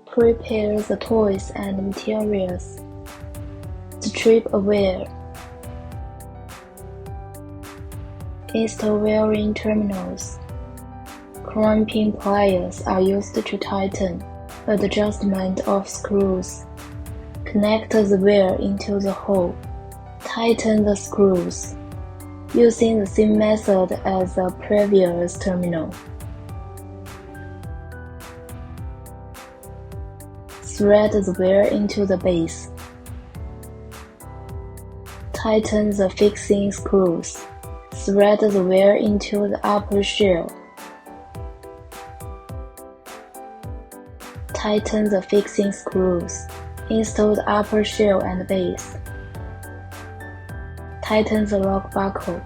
Prepare the toys and materials. Strip a wire. Install wiring terminals. Clamping pliers are used to tighten. Adjustment of screws. Connect the wire into the hole. Tighten the screws, using the same method as the previous terminal. Thread the wire into the base. Tighten the fixing screws. Thread the wire into the upper shell. Tighten the fixing screws. Install the upper shell and base. Tighten the lock buckle.